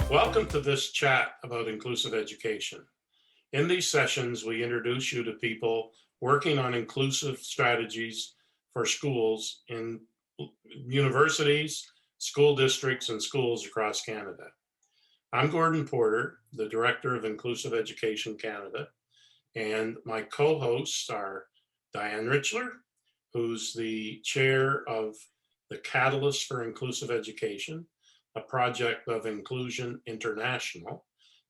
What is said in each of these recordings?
Welcome to this chat about inclusive education. In these sessions, we introduce you to people working on inclusive strategies for schools in universities, school districts, and schools across Canada. I'm Gordon Porter, the Director of Inclusive Education Canada, and my co-hosts are Diane Richler, who's the chair of the Catalyst for Inclusive Education, a project of Inclusion International.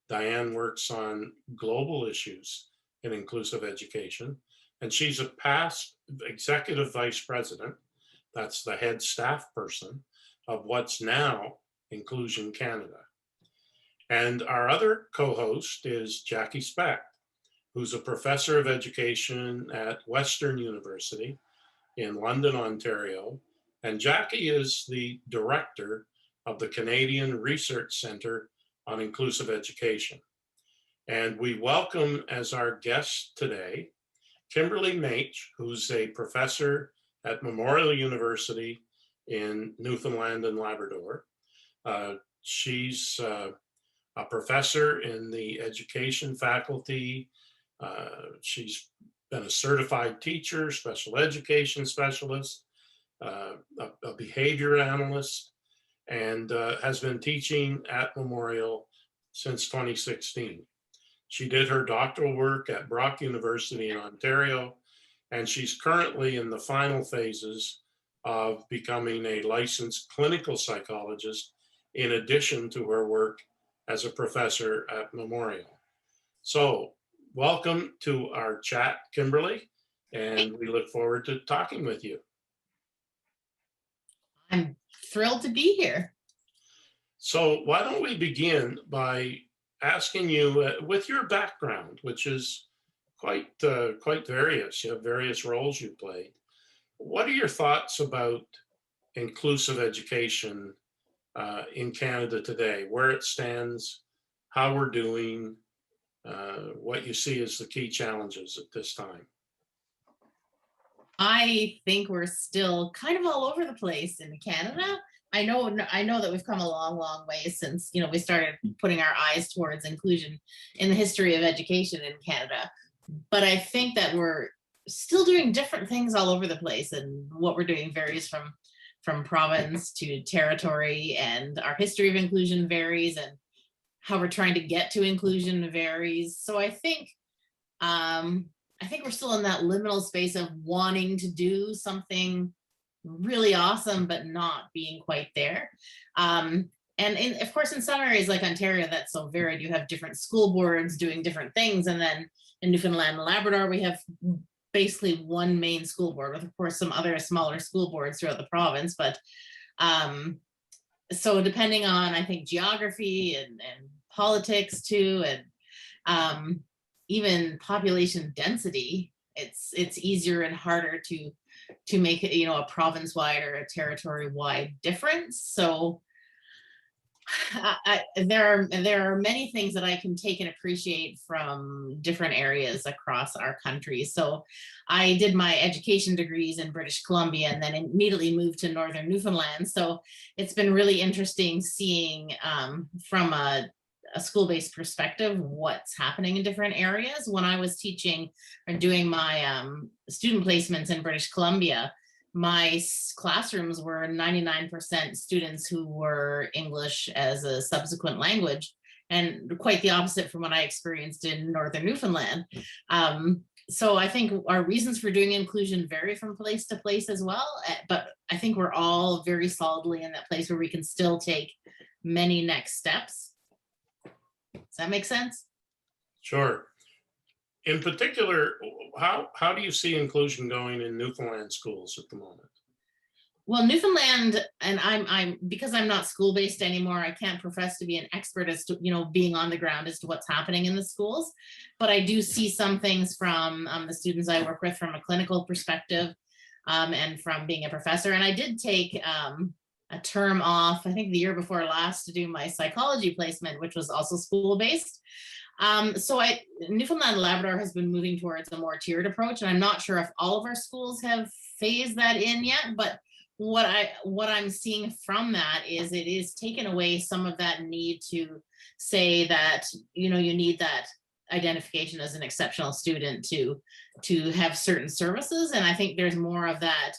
Diane works on global issues in inclusive education, and she's a past executive vice president, that's the head staff person, of what's now Inclusion Canada. And our other co-host is Jackie Specht, who's a professor of education at Western University in London, Ontario. And Jackie is the director of the Canadian Research Centre on Inclusive Education. And we welcome as our guest today, Kimberly Maich, who's a professor at Memorial University in Newfoundland and Labrador. She's a professor in the education faculty. She's been a certified teacher, special education specialist, a behavior analyst, and has been teaching at Memorial since 2016. She did her doctoral work at Brock University in Ontario, and she's currently in the final phases of becoming a licensed clinical psychologist in addition to her work as a professor at Memorial. So welcome to our chat, Kimberly, and we look forward to talking with you. I'm thrilled to be here. So why don't we begin by asking you, with your background, which is quite various. You have various roles you played. What are your thoughts about inclusive education in Canada today, where it stands, how we're doing, what you see as the key challenges at this time? I think we're still kind of all over the place in Canada. I know that we've come a long way since, we started putting our eyes towards inclusion in the history of education in Canada. But I think that we're still doing different things all over the place, and what we're doing varies from province to territory, and our history of inclusion varies, and how we're trying to get to inclusion varies. So I think we're still in that liminal space of wanting to do something really awesome, but not being quite there. And of course, in some areas like Ontario, that's so varied. You have different school boards doing different things. And then in Newfoundland and Labrador, we have basically one main school board with, of course, some other smaller school boards throughout the province. But so depending on, I think, geography and politics too, and even population density, it's easier and harder to make it, a province-wide or a territory-wide difference. So there are many things that I can take and appreciate from different areas across our country. So I did my education degrees in British Columbia and then immediately moved to Northern Newfoundland. So it's been really interesting seeing from a school-based perspective what's happening in different areas. When I was teaching or doing my student placements in British Columbia, my classrooms were 99% students who were English as a subsequent language, and quite the opposite from what I experienced in Northern Newfoundland. So I think our reasons for doing inclusion vary from place to place as well, but I think we're all very solidly in that place where we can still take many next steps. Does that make sense? Sure. In particular, how do you see inclusion going in Newfoundland schools at the moment? Well, Newfoundland, and I'm because I'm not school-based anymore, I can't profess to be an expert as to, being on the ground as to what's happening in the schools. But I do see some things from the students I work with from a clinical perspective, and from being a professor. And I did take a term off, I think the year before last, to do my psychology placement, which was also school-based. So Newfoundland and Labrador has been moving towards a more tiered approach, and I'm not sure if all of our schools have phased that in yet, but what I'm seeing from that is it is taken away some of that need to say that, you know, you need that identification as an exceptional student to have certain services. And I think there's more of that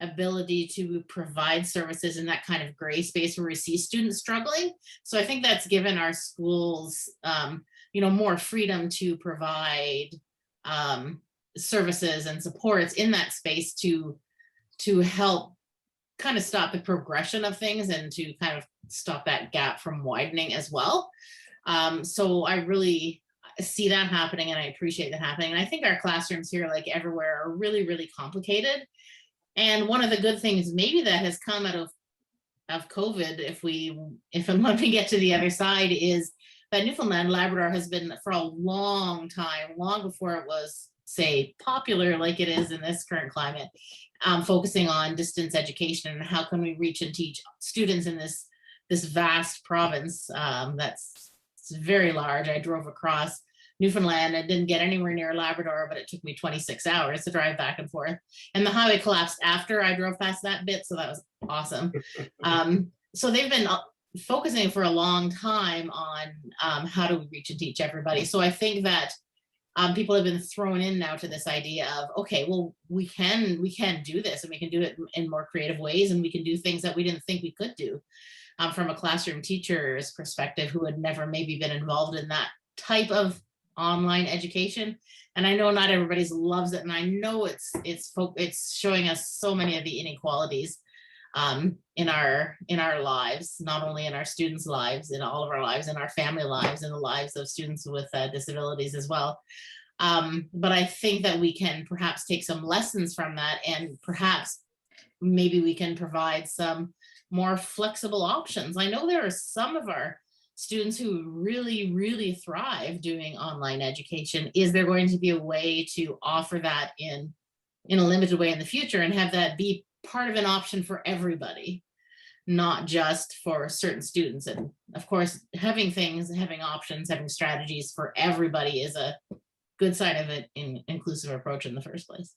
ability to provide services in that kind of gray space where we see students struggling. So I think that's given our schools, you know, more freedom to provide services and supports in that space to help kind of stop the progression of things and to kind of stop that gap from widening as well. So I really see that happening, and I appreciate that happening. And I think our classrooms here, like everywhere, are really, really complicated. And one of the good things maybe that has come out of COVID, if and when we get to the other side, is that Newfoundland, Labrador has been for a long time, long before it was, say, popular like it is in this current climate, focusing on distance education and how can we reach and teach students in this vast province that's very large. I drove across Newfoundland. I didn't get anywhere near Labrador, but it took me 26 hours to drive back and forth. And the highway collapsed after I drove past that bit, so that was awesome. So they've been focusing for a long time on how do we reach and teach everybody. So I think that people have been thrown in now to this idea of, okay, well, we can do this, and we can do it in more creative ways, and we can do things that we didn't think we could do from a classroom teacher's perspective who had never maybe been involved in that type of online education. And I know not everybody loves it, and I know it's showing us so many of the inequalities in our lives, not only in our students' lives, in all of our lives, in our family lives, in the lives of students with disabilities as well. But I think that we can perhaps take some lessons from that, and perhaps maybe we can provide some more flexible options. I know there are some of our students who really, really thrive doing online education. Is there going to be a way to offer that in a limited way in the future and have that be part of an option for everybody, not just for certain students? And of course, having options, having strategies for everybody is a good side of it in inclusive approach in the first place.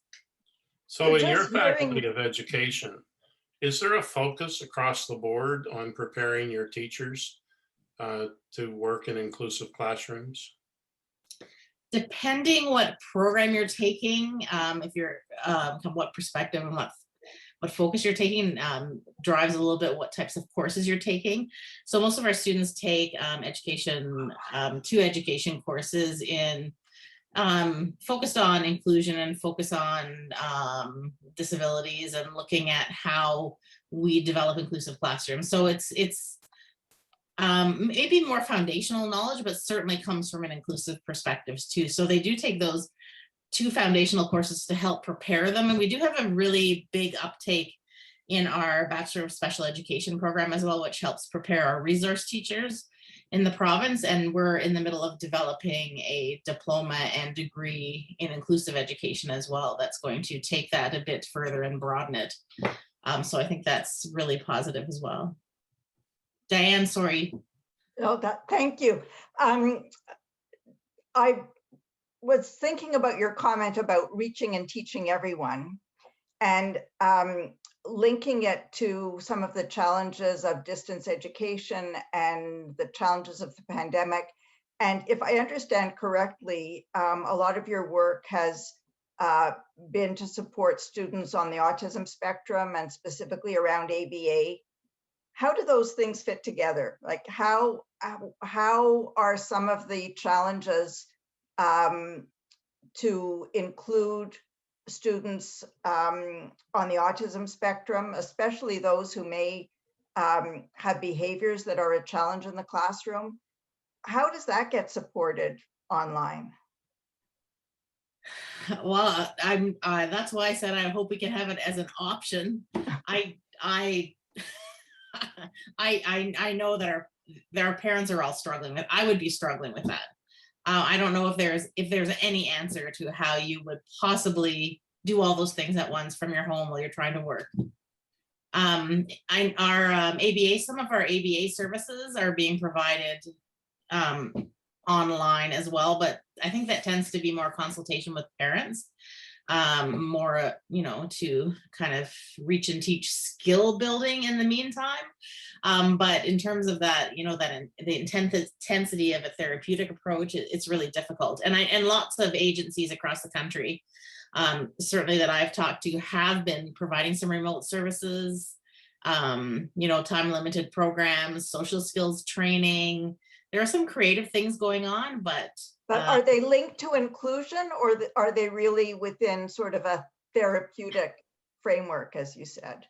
So in your faculty of education, is there a focus across the board on preparing your teachers to work in inclusive classrooms? Depending what program you're taking, if you're what perspective and what focus you're taking drives a little bit what types of courses you're taking. So most of our students take two education courses in focused on inclusion and focus on disabilities and looking at how we develop inclusive classrooms. So it's maybe more foundational knowledge, but certainly comes from an inclusive perspective too. So they do take those two foundational courses to help prepare them. And we do have a really big uptake in our Bachelor of Special Education program as well, which helps prepare our resource teachers in the province. And we're in the middle of developing a diploma and degree in inclusive education as well. That's going to take that a bit further and broaden it. So I think that's really positive as well. Diane, sorry. No, thank you. I was thinking about your comment about reaching and teaching everyone, and linking it to some of the challenges of distance education and the challenges of the pandemic. And if I understand correctly, a lot of your work has been to support students on the autism spectrum and specifically around ABA. How do those things fit together? Like how are some of the challenges to include students on the autism spectrum, especially those who may have behaviors that are a challenge in the classroom? How does that get supported online? Well, that's why I said I hope we can have it as an option. I know that our parents are all struggling with. I would be struggling with that. I don't know if there's any answer to how you would possibly do all those things at once from your home while you're trying to work. ABA, some of our ABA services are being provided online as well, but I think that tends to be more consultation with parents. more, to kind of reach and teach skill building in the meantime. But in terms of that, the intensity of a therapeutic approach, it's really difficult. And lots of agencies across the country, certainly that I've talked to, have been providing some remote services, time limited programs, social skills training. There are some creative things going on, but are they linked to inclusion, or are they really within sort of a therapeutic framework, as you said?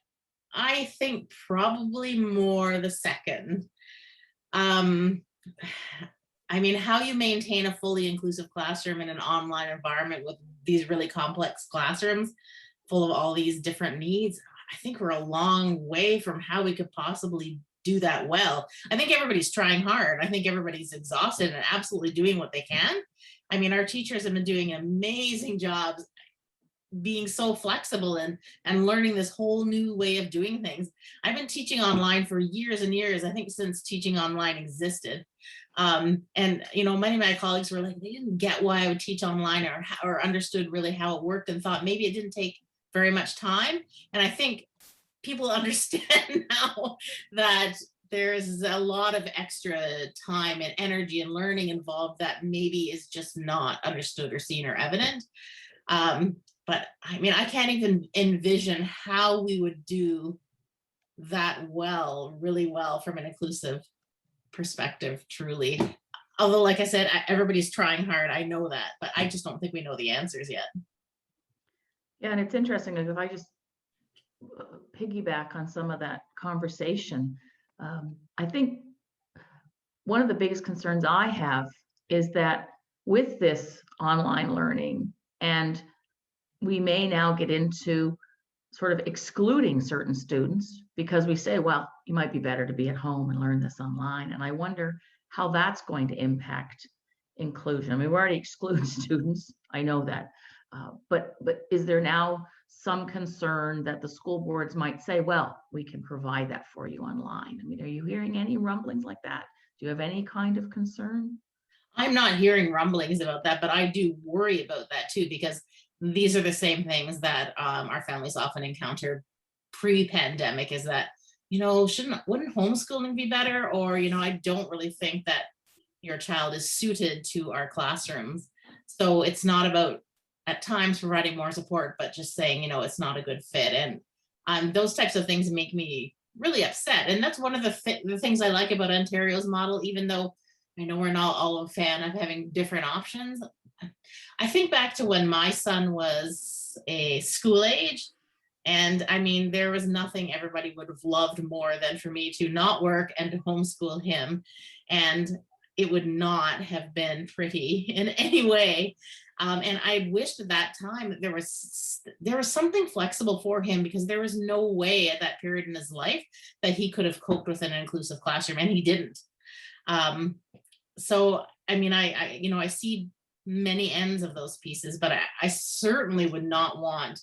I think probably more the second. How you maintain a fully inclusive classroom in an online environment with these really complex classrooms full of all these different needs, I think we're a long way from how we could possibly do that well. I think everybody's trying hard. I think everybody's exhausted and absolutely doing what they can. Our teachers have been doing amazing jobs being so flexible and learning this whole new way of doing things. I've been teaching online for years and years, I think since teaching online existed. Many of my colleagues were like, they didn't get why I would teach online or understood really how it worked, and thought maybe it didn't take very much time. And I think people understand now that there's a lot of extra time and energy and learning involved that maybe is just not understood or seen or evident. But I can't even envision how we would do that really well from an inclusive perspective, truly. Although, like I said, everybody's trying hard. I know that, but I just don't think we know the answers yet. Yeah, and it's interesting, like, if I just piggyback on some of that conversation, I think one of the biggest concerns I have is that with this online learning, and we may now get into sort of excluding certain students because we say, well, you might be better to be at home and learn this online. And I wonder how that's going to impact inclusion. We already exclude students, I know that. But is there now some concern that the school boards might say, well, we can provide that for you online? Are you hearing any rumblings like that? Do you have any kind of concern? I'm not hearing rumblings about that, but I do worry about that too, because these are the same things that our families often encountered pre-pandemic, is that, wouldn't homeschooling be better? Or, I don't really think that your child is suited to our classrooms. So it's not about, at times, providing more support, but just saying, it's not a good fit. And those types of things make me really upset. And that's one of the things I like about Ontario's model, even though I know we're not all a fan of having different options. I think back to when my son was a school age, and there was nothing everybody would have loved more than for me to not work and to homeschool him. And it would not have been pretty in any way. And I wished at that time that there was something flexible for him, because there was no way at that period in his life that he could have coped with an inclusive classroom, and he didn't. So, I see many ends of those pieces, but I certainly would not want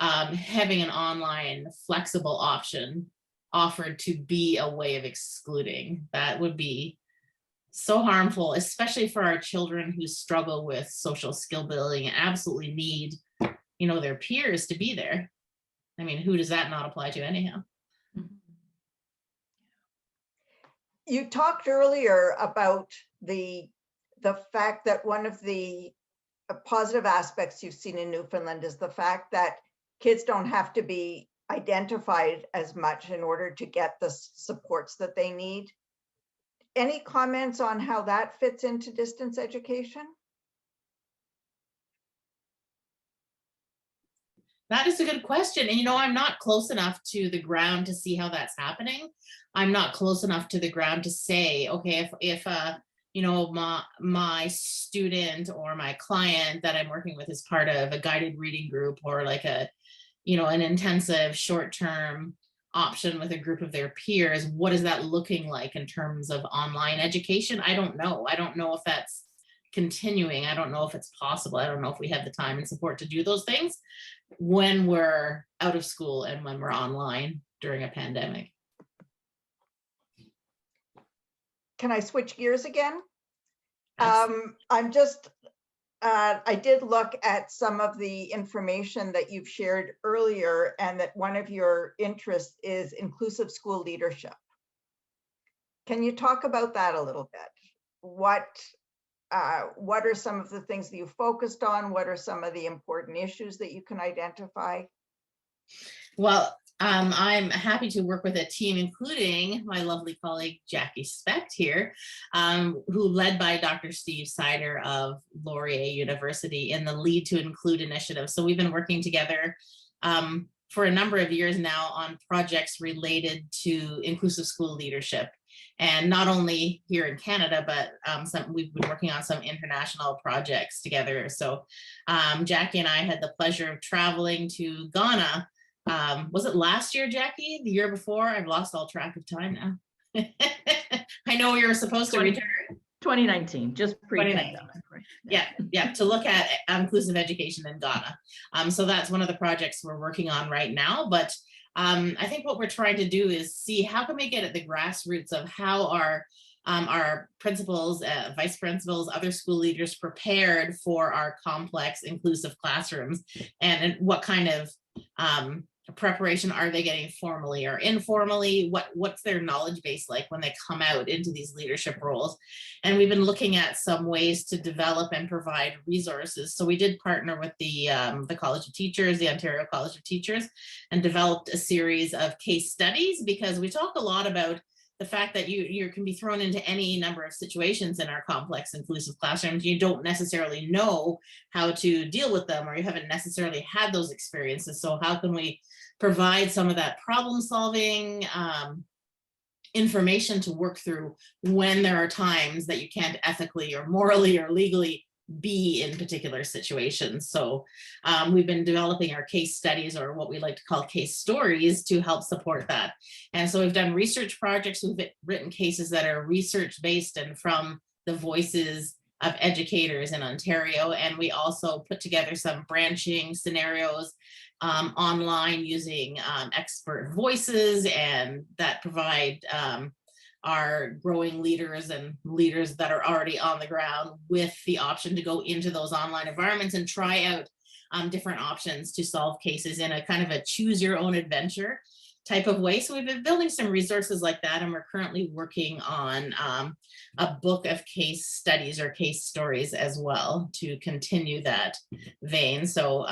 having an online flexible option offered to be a way of excluding. That would be so harmful, especially for our children who struggle with social skill building and absolutely need, their peers to be there. Who does that not apply to anyhow? You talked earlier about the fact that one of the positive aspects you've seen in Newfoundland is the fact that kids don't have to be identified as much in order to get the supports that they need. Any comments on how that fits into distance education? That is a good question. And, I'm not close enough to the ground to see how that's happening. I'm not close enough to the ground to say, okay, if my student or my client that I'm working with is part of a guided reading group, or like an intensive short-term option with a group of their peers, what is that looking like in terms of online education? I don't know. I don't know if that's continuing. I don't know if it's possible. I don't know if we have the time and support to do those things when we're out of school and when we're online during a pandemic. Can I switch gears again? Absolutely. I'm just I did look at some of the information that you've shared earlier, and that one of your interests is inclusive school leadership. Can you talk about that a little bit? What are some of the things that you focused on? What are some of the important issues that you can identify? Well, I'm happy to work with a team, including my lovely colleague, Jackie Specht here, who led by Dr. Steve Sider of Laurier University in the Lead to Include initiative. So we've been working together for a number of years now on projects related to inclusive school leadership. And not only here in Canada, but we've been working on some international projects together. So Jackie and I had the pleasure of traveling to Ghana. Was it last year, Jackie? The year before? I've lost all track of time now. I know you were supposed to return. 2019, just pre-pandemic. Yeah, to look at inclusive education in Ghana. So that's one of the projects we're working on right now. But I think what we're trying to do is see how can we get at the grassroots of how our principals, vice principals, other school leaders prepared for our complex inclusive classrooms, and what kind of preparation are they getting formally or informally? What's their knowledge base like when they come out into these leadership roles? And we've been looking at some ways to develop and provide resources. So we did partner with the College of Teachers, the Ontario College of Teachers, and developed a series of case studies, because we talk a lot about the fact that you can be thrown into any number of situations in our complex inclusive classrooms. You don't necessarily know how to deal with them, or you haven't necessarily had those experiences. So how can we provide some of that problem solving information to work through when there are times that you can't ethically or morally or legally be in particular situations. So we've been developing our case studies, or what we like to call case stories, to help support that. And so we've done research projects. We've written cases that are research based and from the voices of educators in Ontario. And we also put together some branching scenarios online using expert voices, and that provide our growing leaders and leaders that are already on the ground with the option to go into those online environments and try out different options to solve cases in a kind of a choose your own adventure type of way. So we've been building some resources like that, and we're currently working on a book of case studies or case stories as well to continue that vein. So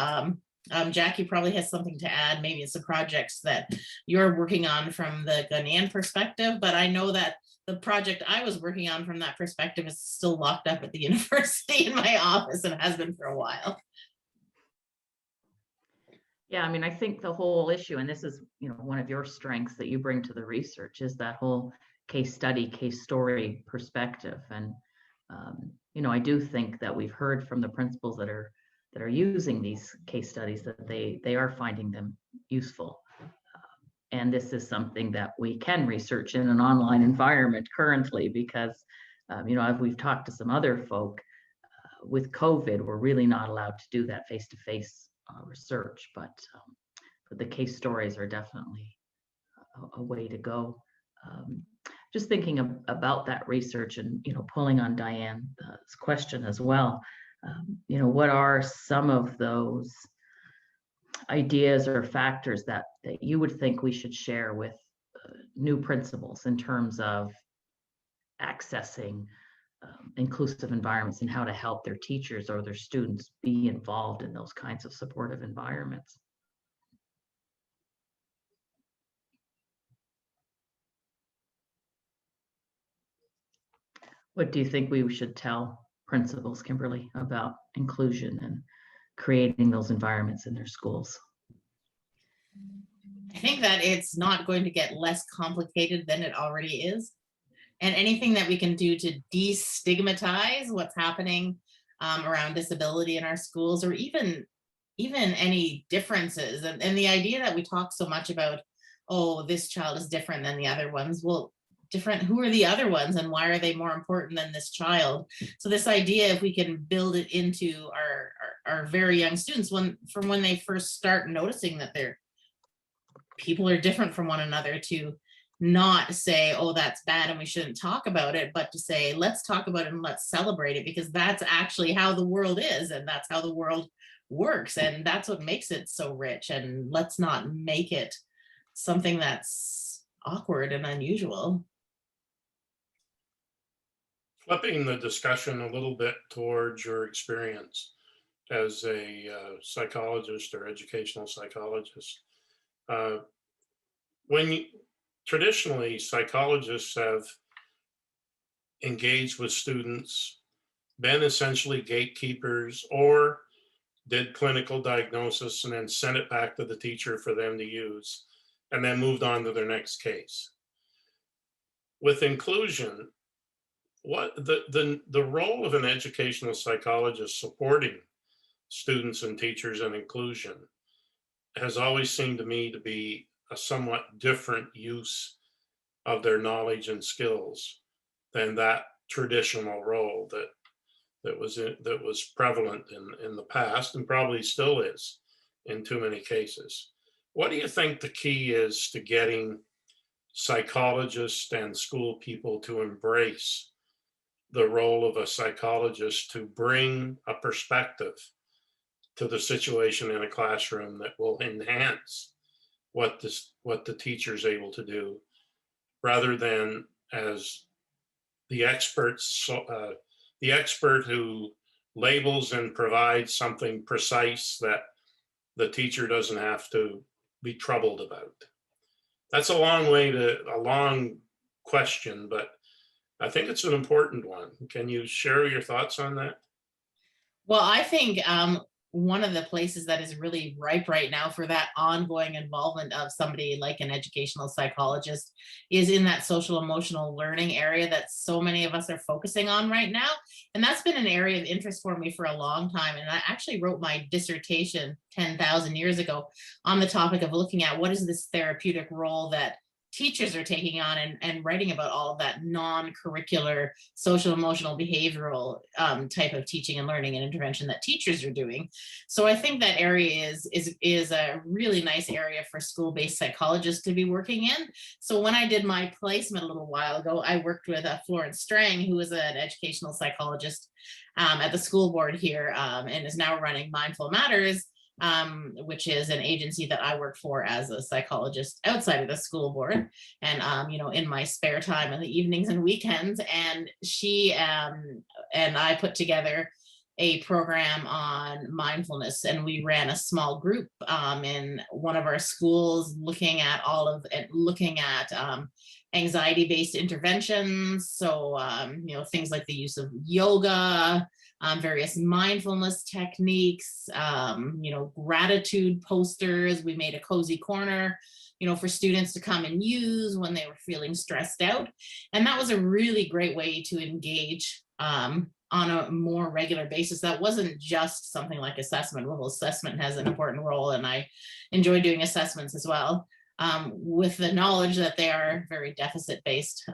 Jackie probably has something to add. Maybe it's the projects that you're working on from the Ghanaian perspective, but I know that the project I was working on from that perspective is still locked up at the university in my office, and has been for a while. Yeah, I mean, I think the whole issue, and this is, one of your strengths that you bring to the research, is that whole case study, case story perspective. And, I do think that we've heard from the principals that are using these case studies that they are finding them useful. And this is something that we can research in an online environment currently, because, we've talked to some other folk, with COVID, we're really not allowed to do that face-to-face research, but the case stories are definitely a way to go. Just thinking about that research, and, pulling on Diane's question as well. What are some of those ideas or factors that you would think we should share with new principals in terms of accessing inclusive environments, and how to help their teachers or their students be involved in those kinds of supportive environments? What do you think we should tell principals, Kimberly, about inclusion and creating those environments in their schools? I think that it's not going to get less complicated than it already is. And anything that we can do to destigmatize what's happening around disability in our schools, or even any differences. And the idea that we talk so much about, oh, this child is different than the other ones. Well, different, who are the other ones, and why are they more important than this child? So this idea, if we can build it into our very young students, from when they first start noticing that people are different from one another, to not say, oh, that's bad and we shouldn't talk about it, but to say, let's talk about it and let's celebrate it, because that's actually how the world is and that's how the world works. And that's what makes it so rich. And let's not make it something that's awkward and unusual. Flipping the discussion a little bit towards your experience as a psychologist or educational psychologist. Traditionally, psychologists have engaged with students, been essentially gatekeepers, or did clinical diagnosis and then sent it back to the teacher for them to use, and then moved on to their next case. With inclusion, what the role of an educational psychologist supporting students and teachers in inclusion has always seemed to me to be a somewhat different use of their knowledge and skills than that traditional role that was prevalent in the past, and probably still is in too many cases. What do you think the key is to getting psychologists and school people to embrace the role of a psychologist to bring a perspective to the situation in a classroom that will enhance what the teacher is able to do, rather than as the experts, the expert who labels and provides something precise that the teacher doesn't have to be troubled about? That's a long question, but I think it's an important one. Can you share your thoughts on that? Well, I think one of the places that is really ripe right now for that ongoing involvement of somebody like an educational psychologist is in that social emotional learning area that so many of us are focusing on right now. And that's been an area of interest for me for a long time. And I actually wrote my dissertation 10,000 years ago on the topic of looking at what is this therapeutic role that teachers are taking on, and writing about all of that non-curricular social emotional behavioral type of teaching and learning and intervention that teachers are doing. So I think that area is a really nice area for school-based psychologists to be working in. So when I did my placement a little while ago, I worked with Florence Strang, who is an educational psychologist at the school board here, and is now running Mindful Matters, which is an agency that I work for as a psychologist outside of the school board, and in my spare time in the evenings and weekends. And she and I put together a program on mindfulness, and we ran a small group in one of our schools looking at anxiety-based interventions. So things like the use of yoga, various mindfulness techniques, gratitude posters. We made a cozy corner, for students to come and use when they were feeling stressed out. And that was a really great way to engage on a more regular basis. That wasn't just something like assessment. Well, assessment has an important role, and I enjoy doing assessments as well, with the knowledge that they are very deficit-based,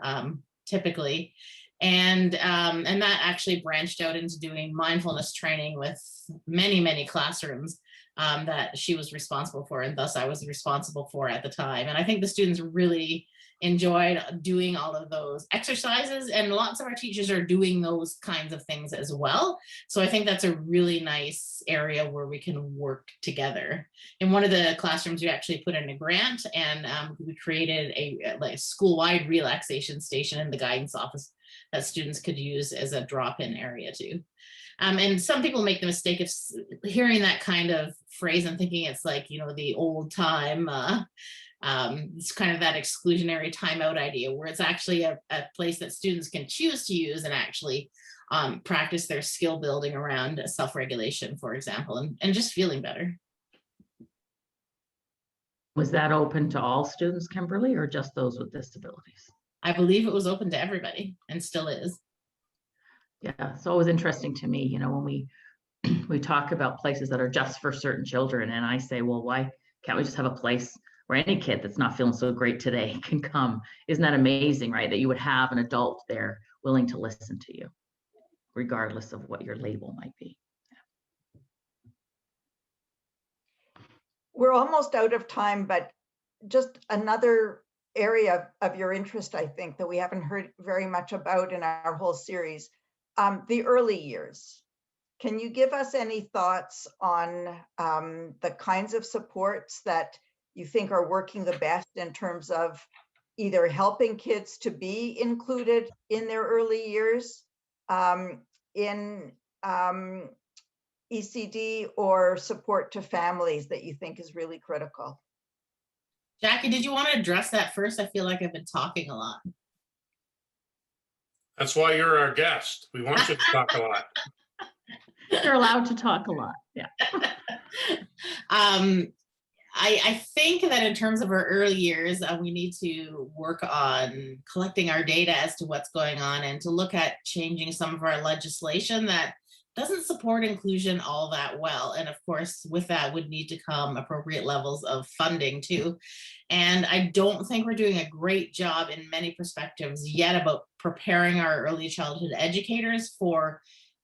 typically. And that actually branched out into doing mindfulness training with many, many classrooms that she was responsible for, and thus I was responsible for at the time. And I think the students really enjoyed doing all of those exercises, and lots of our teachers are doing those kinds of things as well. So I think that's a really nice area where we can work together. In one of the classrooms, we actually put in a grant, and we created a school-wide relaxation station in the guidance office that students could use as a drop-in area too. And some people make the mistake of hearing that kind of phrase and thinking it's like, the old time, it's kind of that exclusionary timeout idea, where it's actually a place that students can choose to use and actually practice their skill building around self-regulation, for example, and just feeling better. Was that open to all students, Kimberly, or just those with disabilities? I believe it was open to everybody, and still is. Yeah, it's always interesting to me, when we talk about places that are just for certain children, and I say, well, why can't we just have a place where any kid that's not feeling so great today can come? Isn't that amazing, right? That you would have an adult there willing to listen to you, regardless of what your label might be. We're almost out of time, but just another area of your interest, I think, that we haven't heard very much about in our whole series, the early years. Can you give us any thoughts on the kinds of supports that you think are working the best in terms of either helping kids to be included in their early years in ECD, or support to families that you think is really critical? Jackie, did you want to address that first? I feel like I've been talking a lot. That's why you're our guest. We want you to talk a lot. You're allowed to talk a lot. Yeah. I think that in terms of our early years, we need to work on collecting our data as to what's going on and to look at changing some of our legislation that doesn't support inclusion all that well. And of course, with that would need to come appropriate levels of funding too. And I don't think we're doing a great job in many perspectives yet about preparing our early childhood educators for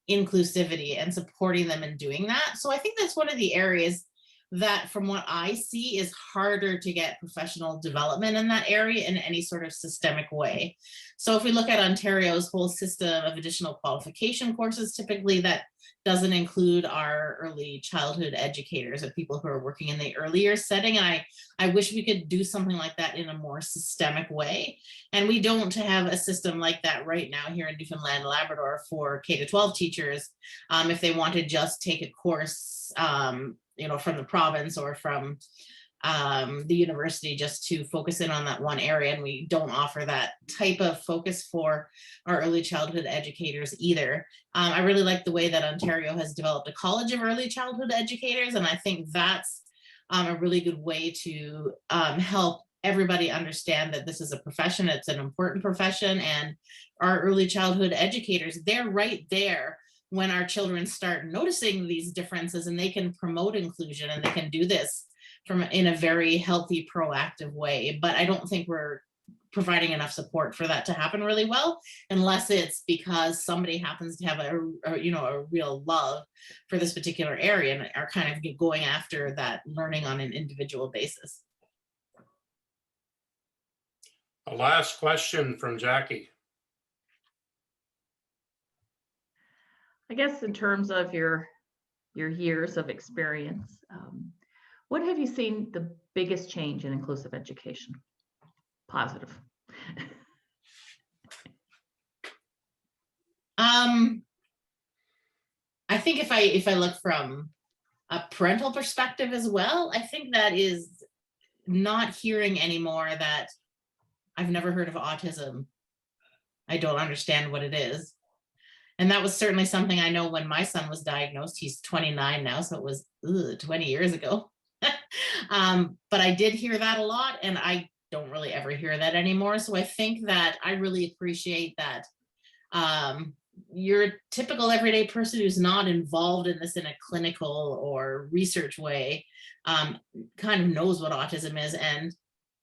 inclusivity and supporting them in doing that. So I think that's one of the areas that, from what I see, is harder to get professional development in that area in any sort of systemic way. So if we look at Ontario's whole system of additional qualification courses, typically that doesn't include our early childhood educators or people who are working in the earlier setting. And I wish we could do something like that in a more systemic way. And we don't have a system like that right now here in Newfoundland and Labrador for K-12 teachers. If they want to just take a course, from the province or from the university, just to focus in on that one area. And we don't offer that type of focus for our early childhood educators either. I really like the way that Ontario has developed a College of Early Childhood Educators. And I think that's a really good way to help everybody understand that this is a profession. It's an important profession. And our early childhood educators, they're right there when our children start noticing these differences, and they can promote inclusion, and they can do this in a very healthy, proactive way. But I don't think we're providing enough support for that to happen really well, unless it's because somebody happens to have a real love for this particular area and are kind of going after that learning on an individual basis. A last question from Jackie. I guess in terms of your years of experience, what have you seen the biggest change in inclusive education? Positive. I think if I look from a parental perspective as well, I think that is not hearing anymore that I've never heard of autism. I don't understand what it is. And that was certainly something I know when my son was diagnosed. He's 29 now, so it was 20 years ago. But I did hear that a lot, and I don't really ever hear that anymore. So I think that I really appreciate that your typical everyday person who's not involved in this in a clinical or research way kind of knows what autism is. And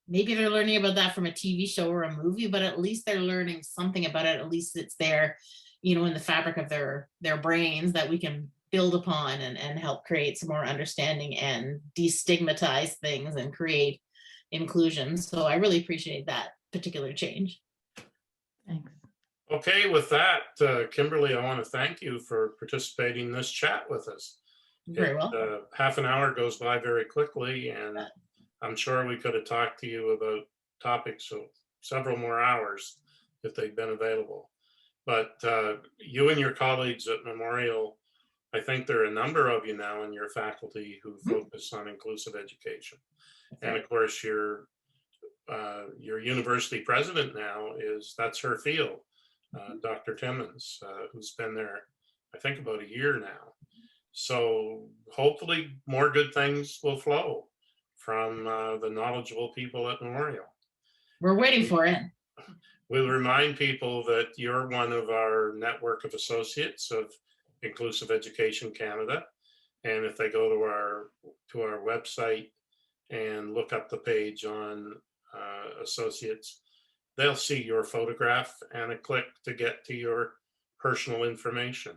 maybe they're learning about that from a TV show or a movie, but at least they're learning something about it. At least it's there, in the fabric of their brains that we can build upon and help create some more understanding and destigmatize things and create inclusion. So I really appreciate that particular change. Thanks. Okay, with that, Kimberly, I want to thank you for participating in this chat with us. Very well. Half an hour goes by very quickly, and I'm sure we could have talked to you about topics of several more hours if they'd been available. But you and your colleagues at Memorial, I think there are a number of you now in your faculty who focus on inclusive education. And of course, your university president now that's her field, Dr. Timmons, who's been there, I think, about a year now. So hopefully more good things will flow from the knowledgeable people at Memorial. We're waiting for it. We'll remind people that you're one of our network of associates of Inclusive Education Canada. And if they go to our website and look up the page on associates, they'll see your photograph and a click to get to your personal information.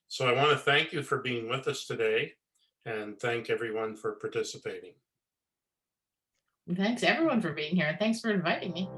So I want to thank you for being with us today and thank everyone for participating. Thanks everyone for being here. Thanks for inviting me.